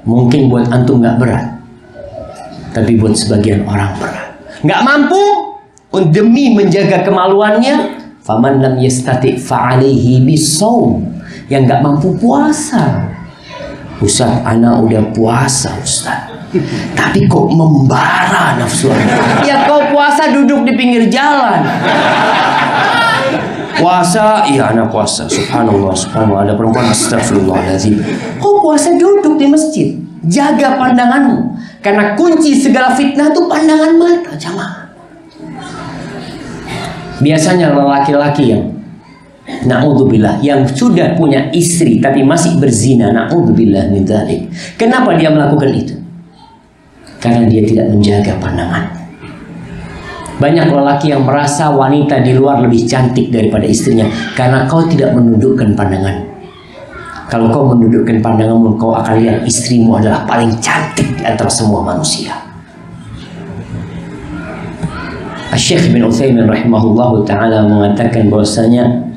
Mungkin buat antum nggak berat, tapi buat sebagian orang berat. Nggak mampu demi menjaga kemaluannya. Faman lam yastati fa'alaihi bisawm. Yang nggak mampu puasa. Ustaz, anak udah puasa Ustaz, tapi kok membara nafsu. Ya kau puasa duduk di pinggir jalan. Puasa, iya anak puasa. Subhanallah, subhanallah. Ada perempuan, astagfirullahaladzim. Kau puasa duduk di masjid. Jaga pandanganmu. Karena kunci segala fitnah itu pandangan mata, jamaah. Biasanya lelaki-laki yang na'udzubillah, yang sudah punya istri tapi masih berzina, na'udzubillah min dzalik. Kenapa dia melakukan itu? Karena dia tidak menjaga pandangannya. Banyak lelaki yang merasa wanita di luar lebih cantik daripada istrinya karena kau tidak menundukkan pandangan. Kalau kau menundukkan pandanganmu, kau akan lihat istrimu adalah paling cantik di antara semua manusia. Syekh bin Utsaimin rahimahullah ta'ala mengatakan bahwasanya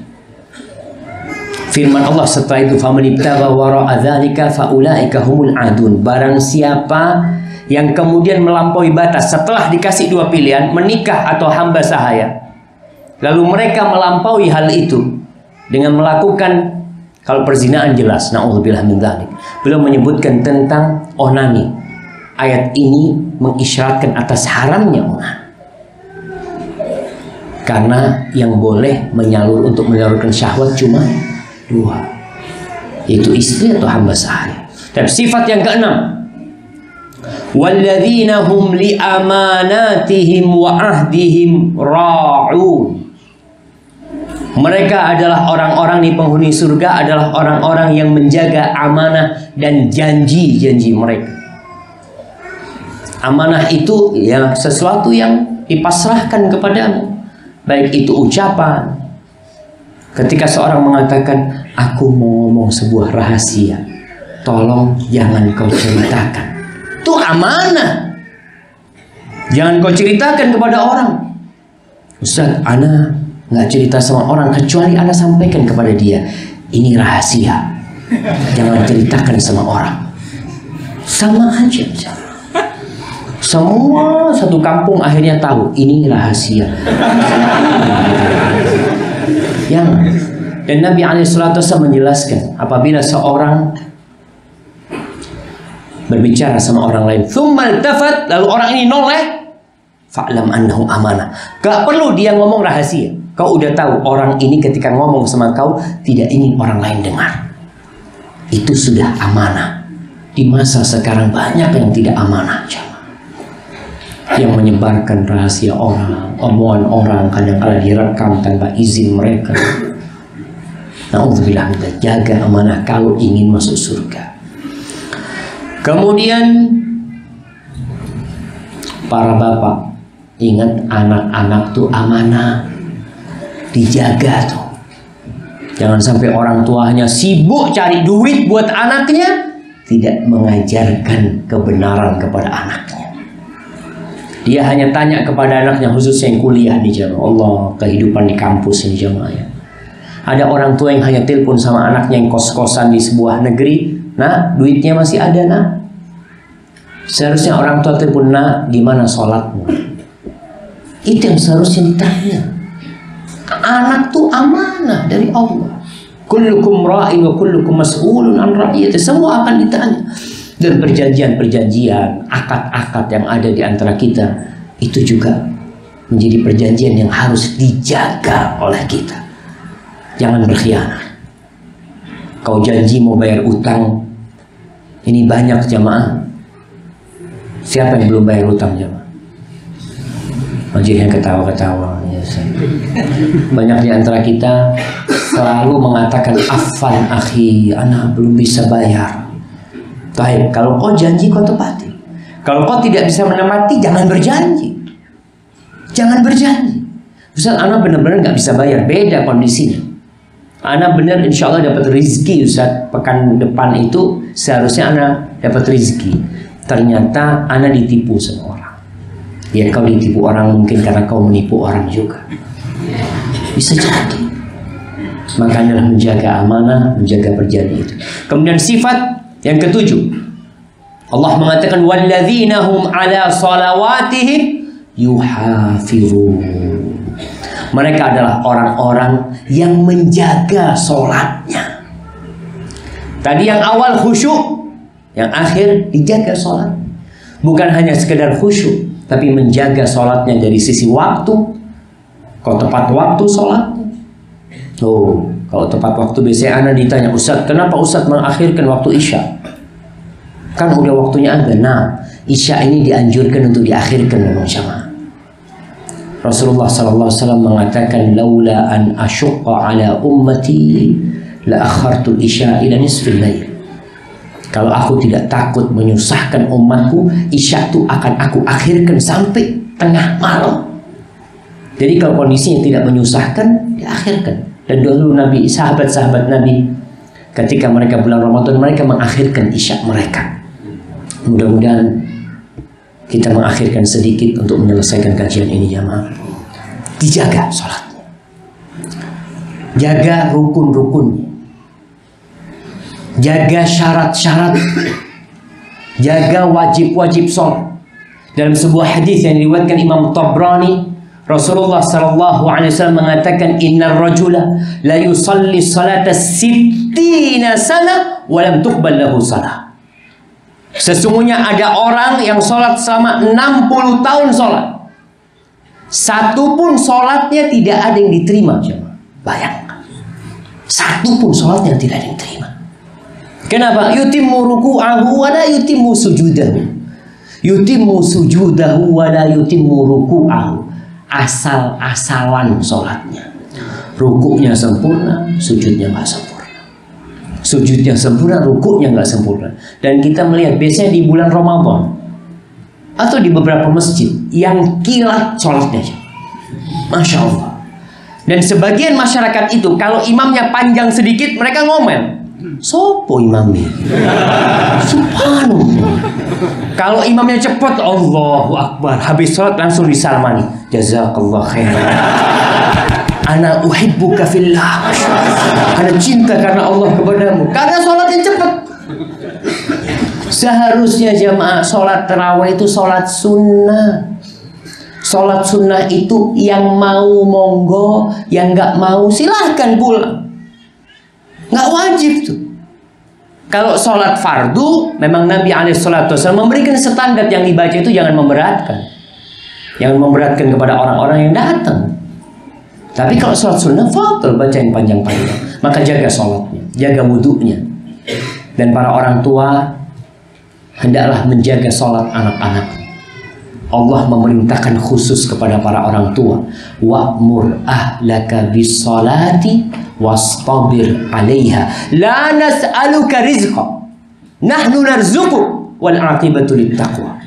firman Allah setelah itu, faman ibtagha wara'a dzalika faulaika humul adun. Barang siapa yang kemudian melampaui batas setelah dikasih dua pilihan, menikah atau hamba sahaya, lalu mereka melampaui hal itu dengan melakukan, kalau perzinaan jelas, na'udzubillah min dzalik. Beliau menyebutkan tentang onani. Ayat ini mengisyaratkan atas haramnya onani. Karena yang boleh untuk menyalurkan syahwat cuma dua, yaitu istri atau hamba sahaya. Dan sifat yang keenam, walladzina hum li amanatihim wa ahdihim ra'un. Mereka adalah orang-orang di penghuni surga, adalah orang-orang yang menjaga amanah dan janji-janji mereka. Amanah itu ya sesuatu yang dipasrahkan kepadamu. Baik itu ucapan. Ketika seorang mengatakan, aku mau ngomong sebuah rahasia, tolong jangan kau ceritakan. Itu amanah. Jangan kau ceritakan kepada orang. Ustaz, ana nggak cerita sama orang kecuali ana sampaikan kepada dia. Ini rahasia. Jangan ceritakan sama orang. Sama aja. Semua satu kampung akhirnya tahu ini rahasia. Dan Nabi SAW menjelaskan, apabila seorang berbicara sama orang lain, tsumma iltafat, lalu orang ini noleh, fa'lam annahu amanah. Gak perlu dia ngomong rahasia. Kau udah tahu orang ini ketika ngomong sama kau tidak ingin orang lain dengar. Itu sudah amanah. Di masa sekarang banyak yang tidak amanah, yang menyebarkan rahasia orang, omongan orang, kadang-kadang direkam tanpa izin mereka. Na'udzubillah, jaga amanah kalau ingin masuk surga. Kemudian para bapak, ingat anak-anak tuh amanah, dijaga tuh. Jangan sampai orang tuanya sibuk cari duit buat anaknya, tidak mengajarkan kebenaran kepada anaknya. Dia hanya tanya kepada anaknya, khususnya yang kuliah di jamaah. Allah, kehidupan di kampus ini jamaah ya. Ada orang tua yang hanya telepon sama anaknya yang kos-kosan di sebuah negeri. Nah, duitnya masih ada, nak. Seharusnya orang tua telepon, nak, gimana sholatmu? Itu yang seharusnya ditanya. Anak tuh amanah dari Allah. Kullukum ra'in wa kullukum mas'ulun an ra'iyati. Semua akan ditanya. Dan perjanjian-perjanjian, akad-akad yang ada di antara kita, itu juga menjadi perjanjian yang harus dijaga oleh kita. Jangan berkhianat. Kau janji mau bayar utang, ini banyak jamaah. Siapa yang belum bayar utang jamaah? Majelis yang ketawa-ketawa. Banyak di antara kita selalu mengatakan, afan akhi, anak belum bisa bayar. Baik, kalau kau janji kau tepati. Kalau kau tidak bisa menepati, jangan berjanji. Jangan berjanji. Ustaz, anak benar-benar nggak bisa bayar. Beda kondisinya. Anak benar insya Allah dapat rezeki, Ustaz. Pekan depan itu seharusnya anak dapat rezeki. Ternyata anak ditipu sama orang. Ya, kau ditipu orang mungkin karena kau menipu orang juga. Bisa jadi. Makanya menjaga amanah, menjaga perjanjian itu. Kemudian sifat yang ketujuh, Allah mengatakan walladzina hum ala salawatihim yuhafizun. Mereka adalah orang-orang yang menjaga sholatnya. Tadi yang awal khusyuk, yang akhir dijaga sholat. Bukan hanya sekedar khusyuk, tapi menjaga sholatnya dari sisi waktu. Kau tepat waktu sholatnya. Oh, kalau tepat waktu biasanya anak ditanya, Ustaz, kenapa Ustaz mengakhirkan waktu Isya? Kan udah waktunya azan. Nah, Isya ini dianjurkan untuk diakhirkan memang jamaah. Rasulullah SAW mengatakan, laula an asyqa ala ummati la akhartul Isya ila nisfil lail. Kalau aku tidak takut menyusahkan umatku, Isya itu akan aku akhirkan sampai tengah malam. Jadi kalau kondisinya tidak menyusahkan, diakhirkan. Dan dulu Nabi, sahabat-sahabat Nabi, ketika mereka bulan Ramadan, mereka mengakhirkan Isya mereka. Mudah-mudahan kita mengakhirkan sedikit untuk menyelesaikan kajian ini jamaah. Dijaga sholatnya, jaga rukun-rukunnya, jaga syarat-syarat, jaga wajib-wajib sholat. Dalam sebuah hadis yang diriwayatkan Imam Tabrani, Rasulullah SAW mengatakan, innar rajula la yusalli salata sittina sana wa lam tuqbal lahu salah. Sesungguhnya ada orang yang sholat selama 60 tahun sholat, satu pun sholatnya tidak ada yang diterima. Bayangkan, satu pun sholatnya tidak ada yang diterima. Kenapa? Yutimmu ruku'ahu wa la yutimmu sujudahu. Yutimmu sujudahu wa la yutimmu ruku'ahu. Asal-asalan sholatnya. Rukuknya sempurna, sujudnya nggak sempurna. Sujudnya sempurna, rukuknya nggak sempurna. Dan kita melihat biasanya di bulan Ramadan atau di beberapa masjid yang kilat sholatnya, Masya Allah. Dan sebagian masyarakat itu kalau imamnya panjang sedikit, mereka ngomel, sopo imamnya? Subhanallah. Kalau imamnya cepat, Allahu Akbar, habis sholat langsung disalamani, jazakallah khairan, ana uhibbuka fillah, ana cinta karena Allah kepadamu, karena sholatnya cepat. Seharusnya jamaah sholat tarawih itu sholat sunnah. Sholat sunnah itu yang mau monggo, yang nggak mau silahkan pulang, nggak wajib tuh. Kalau sholat fardu, memang Nabi SAW memberikan standar yang dibaca itu jangan memberatkan. Jangan memberatkan kepada orang-orang yang datang. Tapi kalau sholat sunnah, fadl baca yang panjang-panjang. Maka jaga sholatnya, jaga wudhunya. Dan para orang tua, hendaklah menjaga sholat anak-anak. Allah memerintahkan khusus kepada para orang tua, wa'mur ahlaka bis-sholati wastabir 'alaiha la nas'aluka rizqa nahnu narzuquk wal 'aqibatu littaqwa.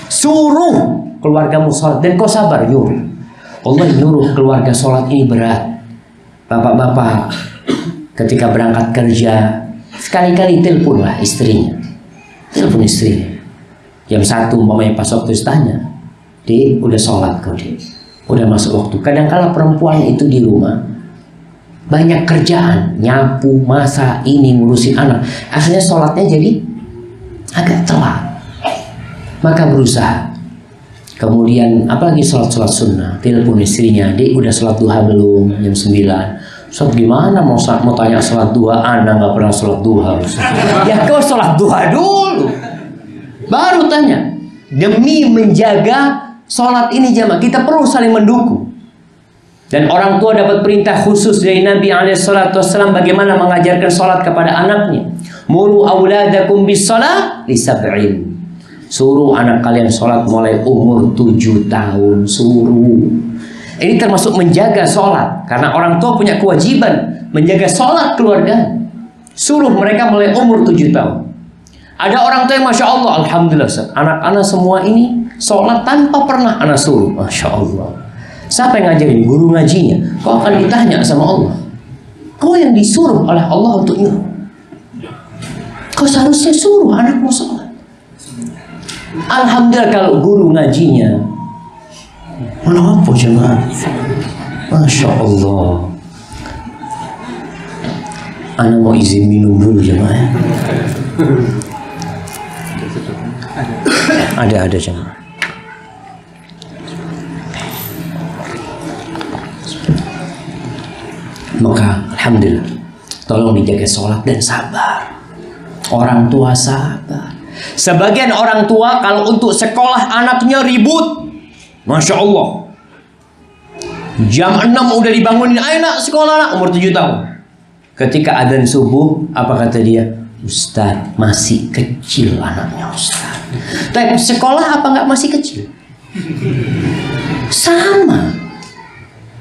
Suruh keluargamu salat dan kau sabar. Nyuruh Allah, nyuruh keluarga salat ini berat. Bapak-bapak ketika berangkat kerja sekali-kali teleponlah istrinya. Telepon istrinya jam 1 umpamanya pas waktu tanya, "Dek, udah sholat kau, Dek? Udah masuk waktu." Kadang-kala perempuan itu di rumah banyak kerjaan, nyapu, masak, ini ngurusin anak, akhirnya sholatnya jadi agak telat. Maka berusaha. Kemudian apalagi sholat sunnah, telepon istrinya, "Dek, udah sholat duha belum?" Jam 9. "Ustaz, gimana mau tanya sholat duha? Anda nggak pernah sholat duha." Ya kau sholat duha dulu, baru tanya. Demi menjaga sholat ini jamaah, kita perlu saling mendukung. Dan orang tua dapat perintah khusus dari Nabi SAW bagaimana mengajarkan sholat kepada anaknya. Muru auladakum bis sholat li sab'in. Suruh anak kalian sholat mulai umur 7 tahun. Suruh. Ini termasuk menjaga sholat, karena orang tua punya kewajiban menjaga sholat keluarga. Suruh mereka mulai umur 7 tahun. Ada orang tua yang Masya Allah, Alhamdulillah, anak-anak semua ini sholat tanpa pernah anak suruh. Masya Allah. Siapa yang ngajarin? Guru ngajinya. Kau akan ditanya sama Allah. Kau yang disuruh oleh Allah untuk nyuruh. Kau seharusnya suruh anakmu sholat. Alhamdulillah kalau guru ngajinya. Mana apa jemaah? Masya Allah. Ana mau izin minum dulu jemaah. Ada jemaah. Maka alhamdulillah, tolong dijaga sholat dan sabar. Orang tua sabar. Sebagian orang tua kalau untuk sekolah anaknya ribut, Masya Allah, jam 6 udah dibangunin, "Ayo nak sekolah nak," umur 7 tahun. Ketika adzan subuh, apa kata dia? "Ustaz, masih kecil anaknya Ustaz." Tapi sekolah apa nggak masih kecil? Sama.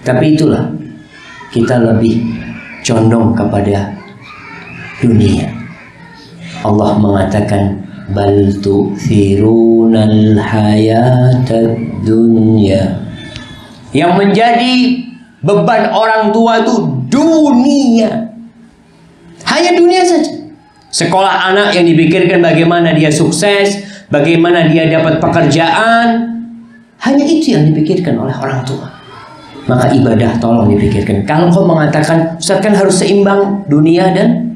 Tapi itulah, kita lebih condong kepada dunia. Allah mengatakan, "Bal tu'thirunal hayatad dunya." Yang menjadi beban orang tua itu dunia. Hanya dunia saja. Sekolah anak yang dipikirkan bagaimana dia sukses, bagaimana dia dapat pekerjaan. Hanya itu yang dipikirkan oleh orang tua. Maka ibadah tolong dipikirkan. Kalau kau mengatakan, "Ustaz, kan harus seimbang dunia dan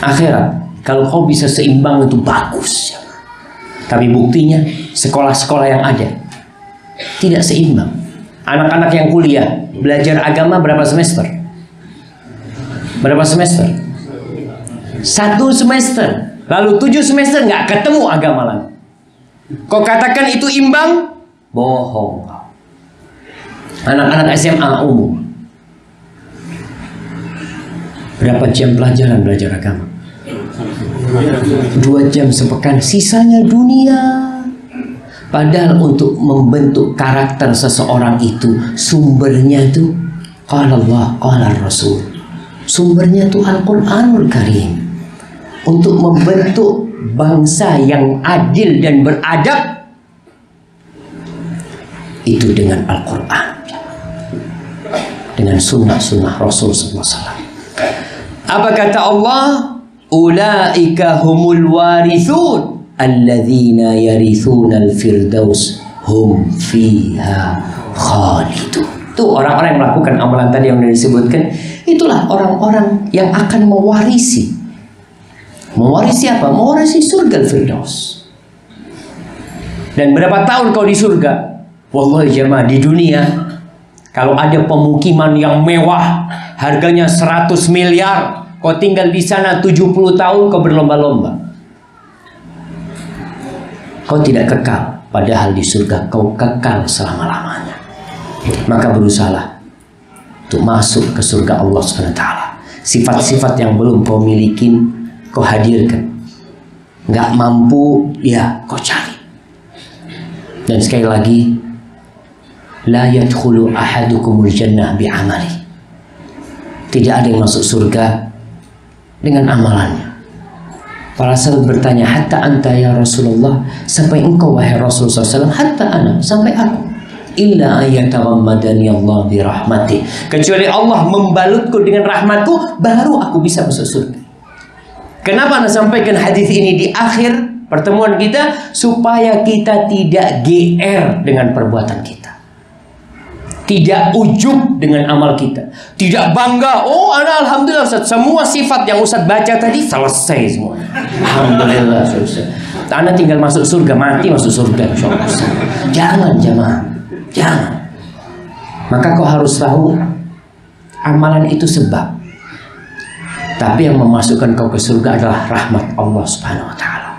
akhirat." Kalau kau bisa seimbang itu bagus. Tapi buktinya sekolah-sekolah yang ada tidak seimbang. Anak-anak yang kuliah belajar agama berapa semester? Berapa semester? 1 semester. Lalu 7 semester nggak ketemu agama lagi. Kau katakan itu imbang? Bohong. Anak-anak SMA umum berapa jam pelajaran belajar agama? 2 jam sepekan, sisanya dunia. Padahal untuk membentuk karakter seseorang itu sumbernya itu qala Allah, qala Rasul. Sumbernya itu Al-Quranul Karim. Untuk membentuk bangsa yang adil dan beradab itu dengan Al-Quran, dengan sunnah-sunnah Rasul SAW. Apa kata Allah? Ulaika humul warithun alladzina yarithunal firdaus hum fiha khalidun. Itu orang-orang yang melakukan amalan tadi yang disebutkan. Itulah orang-orang yang akan mewarisi. Mewarisi apa? Mewarisi surga Firdaus. Dan berapa tahun kau di surga? Wallahi jemaah, di dunia kalau ada pemukiman yang mewah, harganya 100 miliar, kau tinggal di sana 70 tahun, kau berlomba-lomba. Kau tidak kekal, padahal di surga kau kekal selama-lamanya. Maka berusahalah untuk masuk ke surga Allah SWT. Sifat-sifat yang belum kau miliki, kau hadirkan. Nggak mampu, ya kau cari. Dan sekali lagi, la yadkhulu ahadukumul jannah bi'amali. Tidak ada yang masuk surga dengan amalannya. Para sahabat bertanya, hatta anta ya Rasulullah, sampai engkau wahai Rasulullah SAW, hatta ana, sampai aku. Illa ayatagammadani Allah birahmatih, kecuali Allah membalutku dengan rahmatku, baru aku bisa masuk surga. Kenapa Anda sampaikan hadis ini di akhir pertemuan kita? Supaya kita tidak GR dengan perbuatan kita, tidak ujub dengan amal kita, tidak bangga, oh ana alhamdulillah Ustaz, semua sifat yang Ustaz baca tadi selesai semua, alhamdulillah Ustaz, ana tinggal masuk surga, mati masuk surga insyaallah. Jangan jemaah, jangan. Maka kau harus tahu, amalan itu sebab, tapi yang memasukkan kau ke surga adalah rahmat Allah Subhanahu wa taala.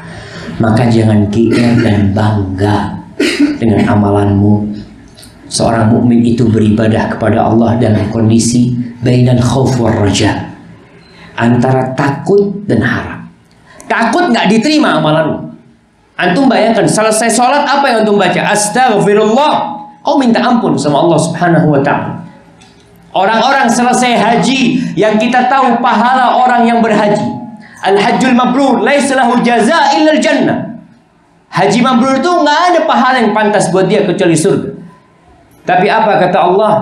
Maka jangan GR dan bangga dengan amalanmu. Seorang mukmin itu beribadah kepada Allah dalam kondisi bainal khauf war raja, antara takut dan harap. Takut nggak diterima amalanmu. Antum bayangkan selesai sholat apa yang antum baca? Astaghfirullah. Kau minta ampun sama Allah Subhanahu wa taala. Orang-orang selesai haji, yang kita tahu pahala orang yang berhaji, al-hajjul mabrur laisa lahu jazaa illa al-jannah. Haji mabrur itu nggak ada pahala yang pantas buat dia kecuali surga. Tapi apa kata Allah?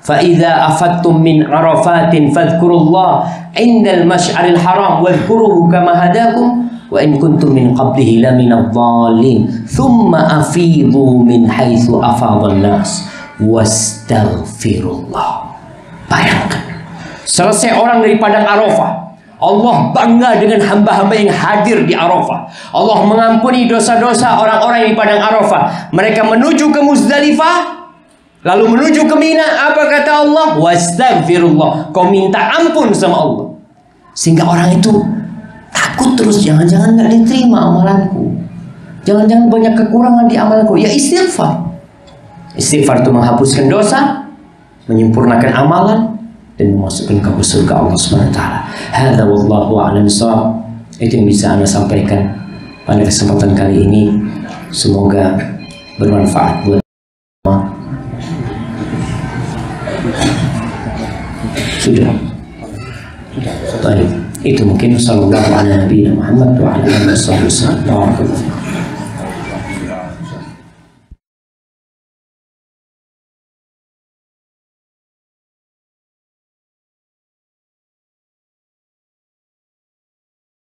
Fa idza afattum min arafatin fadhkurullah indal masy'aril haram wadhkuruhu kama hadakum wa in kuntum min qablihi laminadh dhalin thumma afidhu min haitsu afadhan nas wastaghfirullah. Bayangkan, selesai orang dari padang Arafah, Allah bangga dengan hamba-hamba yang hadir di Arafah. Allah mengampuni dosa-dosa orang-orang yang di padang Arafah. Mereka menuju ke Muzdalifah, lalu menuju ke Mina. Apa kata Allah? Wastaghfirullah. Kau minta ampun sama Allah. Sehingga orang itu takut terus, jangan-jangan nggak diterima amalanku, jangan-jangan banyak kekurangan di amalanku. Ya istighfar. Istighfar itu menghapuskan dosa, menyempurnakan amalan, dan memasukkan ke surga Allah SWT. Hadza wallahu a'lam bishawab. Itu yang bisa Anda sampaikan pada kesempatan kali ini. Semoga bermanfaat buat sudah. Baik, itu mungkin sallallahu alaihi Muhammad wa ala alihi wasallam.